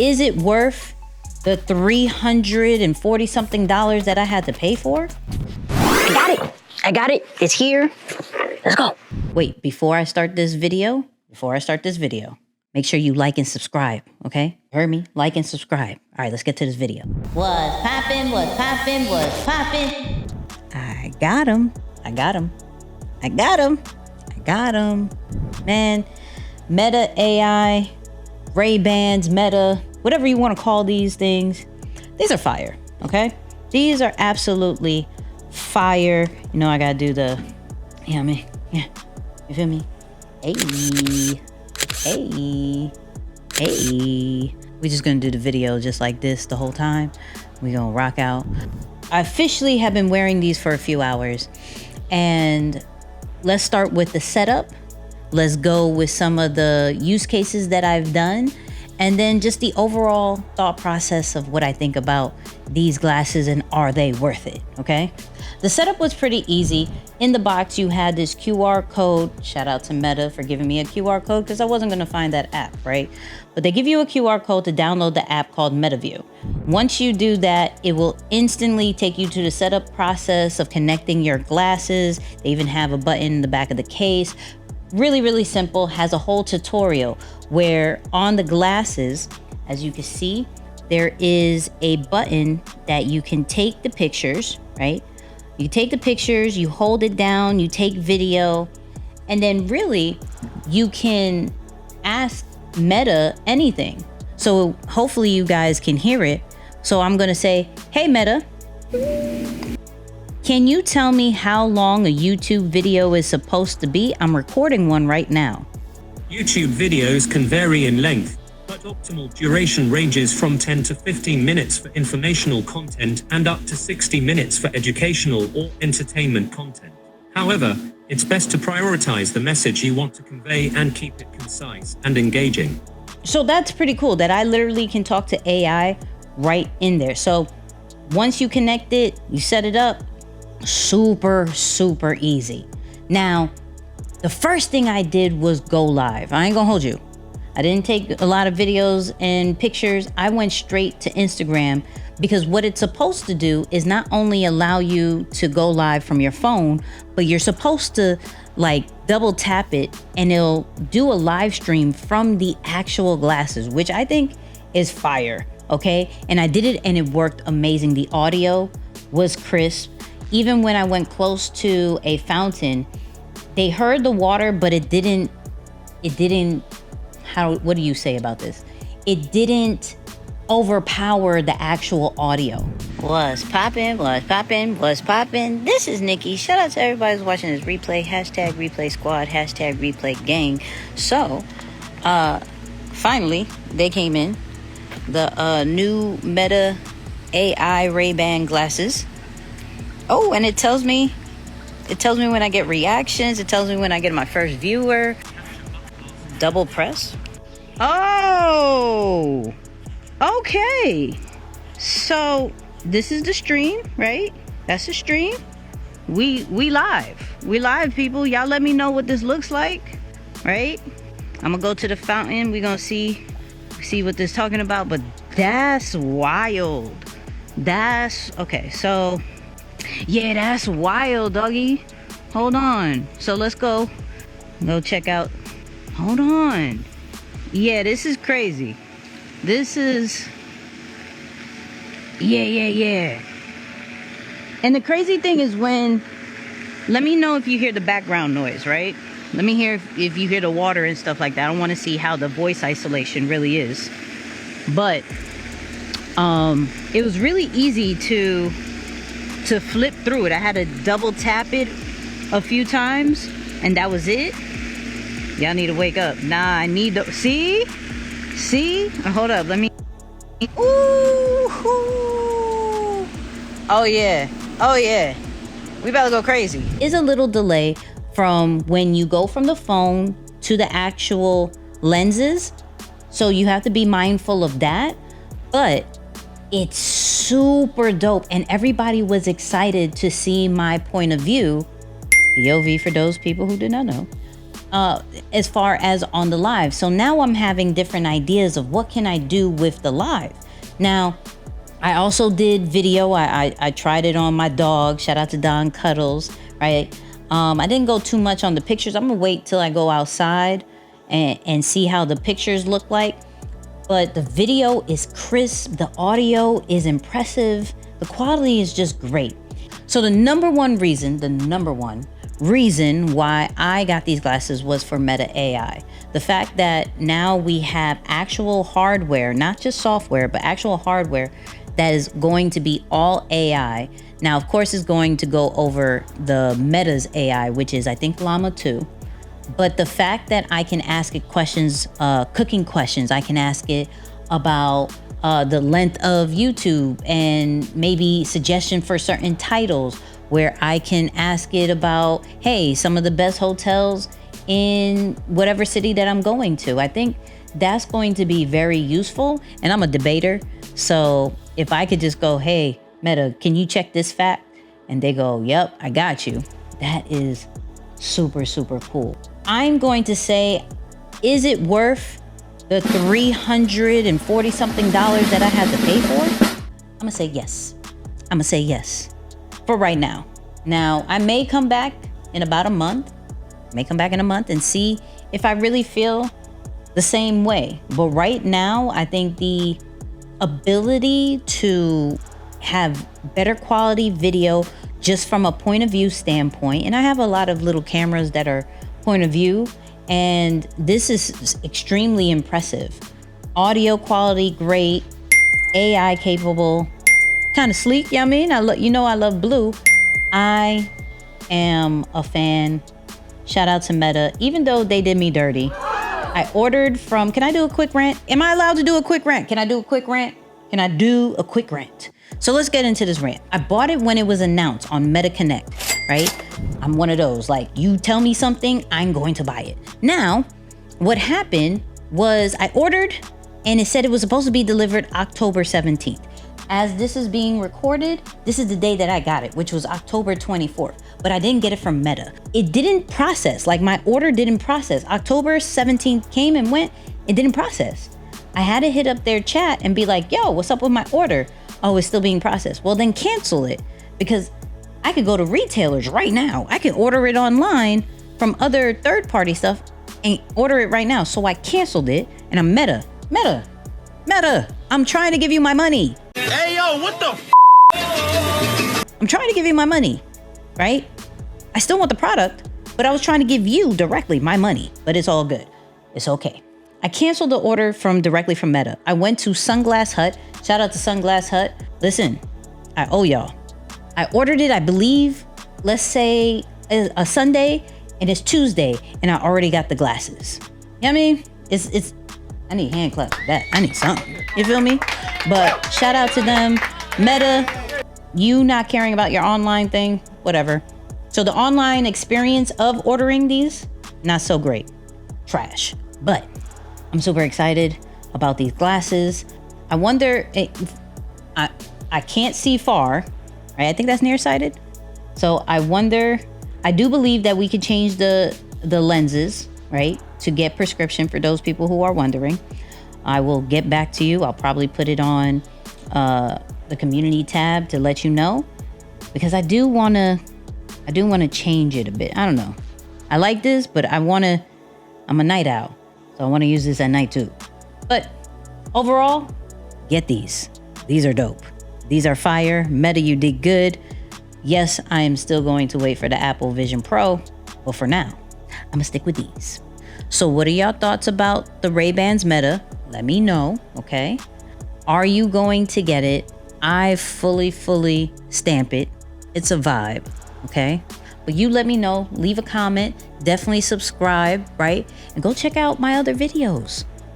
Is it worth the $340 something that I had to pay for? I got it. It's here. Let's go. Wait, before I start this video, make sure you like and subscribe, okay? Heard me? Like and subscribe. All right, let's get to this video. What's poppin'? I got him. Man, Meta AI, Ray-Bans, Meta, whatever you want to call these things, these are fire, okay? These are absolutely fire. You know, I gotta do the, yeah, you feel me? Hey. We just gonna do the video just like this the whole time. We gonna rock out. I officially have been wearing these for a few hours, and let's start with the setup. Let's go with some of the use cases that I've done, and then just the overall thought process of what I think about these glasses and are they worth it, okay? The setup was pretty easy. In the box, you had this QR code. Shout out to Meta for giving me a QR code because I wasn't gonna find that app, right? But they give you a QR code to download the app called MetaView. Once you do that, it will instantly take you to the setup process of connecting your glasses. They even have a button in the back of the case. Really, really simple, has a whole tutorial where on the glasses, as you can see, there is a button that you can take the pictures, right? You take the pictures, you hold it down, you take video, and then really you can ask Meta anything. So hopefully you guys can hear it. So I'm gonna say, hey Meta, can you tell me how long a YouTube video is supposed to be? I'm recording one right now. YouTube videos can vary in length, but optimal duration ranges from 10 to 15 minutes for informational content and up to 60 minutes for educational or entertainment content. However, it's best to prioritize the message you want to convey and keep it concise and engaging. So that's pretty cool that I literally can talk to AI right in there. So once you connect it, you set it up, super easy. Now, the first thing I did was go live. I ain't gonna hold you. I didn't take a lot of videos and pictures. I went straight to Instagram because what it's supposed to do is not only allow you to go live from your phone, but you're supposed to like double tap it and it'll do a live stream from the actual glasses, which I think is fire, okay? And I did it and it worked amazing. The audio was crisp. Even when I went close to a fountain, they heard the water, but it didn't, what do you say about this? It didn't overpower the actual audio. What's poppin'? This is Nikki. Shout out to everybody who's watching this replay. Hashtag replay squad, hashtag replay gang. So, finally, they came in. The new Meta AI Ray-Ban glasses. Oh, and it tells me when I get reactions. It tells me when I get my first viewer. Double press. Oh, okay. So this is the stream, right? That's the stream. We live, people. Y'all let me know what this looks like, right? I'm gonna go to the fountain. We're gonna see what this is talking about. But that's wild. That's okay. So yeah, that's wild, doggy. Hold on. So let's go check out. Hold on. Yeah, this is crazy. This is yeah. And the crazy thing is let me know if you hear the background noise, right? Let me hear if you hear the water and stuff like that. I want to see how the voice isolation really is. But it was really easy to flip through it. I had to double tap it a few times and that was it. Y'all need to wake up. Nah, I need to see? Hold up, let me. Ooh. Oh yeah. We better go crazy. Is a little delay from when you go from the phone to the actual lenses. So you have to be mindful of that. But it's super dope and everybody was excited to see my point of view. POV for those people who did not know. as far as on the live. So now I'm having different ideas of what can I do with the live. Now, I also did video. I tried it on my dog. Shout out to Don Cuddles, right? I didn't go too much on the pictures. I'm gonna wait till I go outside and see how the pictures look like. But the video is crisp. The audio is impressive. The quality is just great. So the number one reason why I got these glasses was for Meta AI. The fact that now we have actual hardware, not just software, but actual hardware that is going to be all AI. Now, of course, it's going to go over the Meta's AI, which is, I think, Llama 2. But the fact that I can ask it questions, cooking questions, I can ask it about the length of YouTube and maybe suggestion for certain titles, where I can ask it about, hey, some of the best hotels in whatever city that I'm going to. I think that's going to be very useful. And I'm a debater. So if I could just go, hey, Meta, can you check this fact? And they go, yep, I got you. That is super, super cool. I'm going to say, is it worth the $340 something that I had to pay for? I'm gonna say yes. I'm gonna say yes for right now. Now, I may come back in about a month, and see if I really feel the same way. But right now, I think the ability to have better quality video just from a point of view standpoint, and I have a lot of little cameras that are point of view, and this is extremely impressive. Audio quality, great. AI capable, kind of sleek. I mean, I love blue. I am a fan. Shout out to Meta, even though they did me dirty. I ordered from, can I do a quick rant? Am I allowed to do a quick rant? Can I do a quick rant? So let's get into this rant. I bought it when it was announced on Meta Connect, right? I'm one of those, like, you tell me something, I'm going to buy it. Now, what happened was I ordered and it said it was supposed to be delivered October 17th. As this is being recorded, this is the day that I got it, which was October 24th. But I didn't get it from Meta. It didn't process, like my order didn't process. October 17th came and went, it didn't process. I had to hit up their chat and be like, yo, what's up with my order? Oh, it's still being processed. Well, then cancel it, because I could go to retailers right now. I can order it online from other third-party stuff and order it right now. So I canceled it, and I'm Meta, I'm trying to give you my money. Hey, yo, what the f? I'm trying to give you my money, right? I still want the product, but I was trying to give you directly my money, but it's all good. It's okay. I canceled the order directly from Meta. I went to Sunglass Hut. Shout out to Sunglass Hut. Listen, I owe y'all. I ordered it, I believe, let's say a Sunday, and it's Tuesday, and I already got the glasses. You know what I mean? It's I need hand clap for that. I need something. You feel me? But shout out to them. Meta, you not caring about your online thing, whatever. So the online experience of ordering these, not so great. Trash. But I'm super excited about these glasses. I wonder, I can't see far, right? I think that's nearsighted. So I wonder, I do believe that we could change the lenses, right? To get prescription for those people who are wondering. I will get back to you. I'll probably put it on the community tab to let you know, because I do want to change it a bit. I don't know. I like this, but I'm a night owl, so I want to use this at night too. But overall, get these. These are dope. These are fire. Meta, you did good. Yes, I am still going to wait for the Apple Vision Pro, but for now, I'm gonna stick with these. So what are y'all thoughts about the Ray-Bans Meta? Let me know, okay? Are you going to get it? I fully stamp it. It's a vibe, okay? But you let me know, leave a comment, definitely subscribe, right? And go check out my other videos.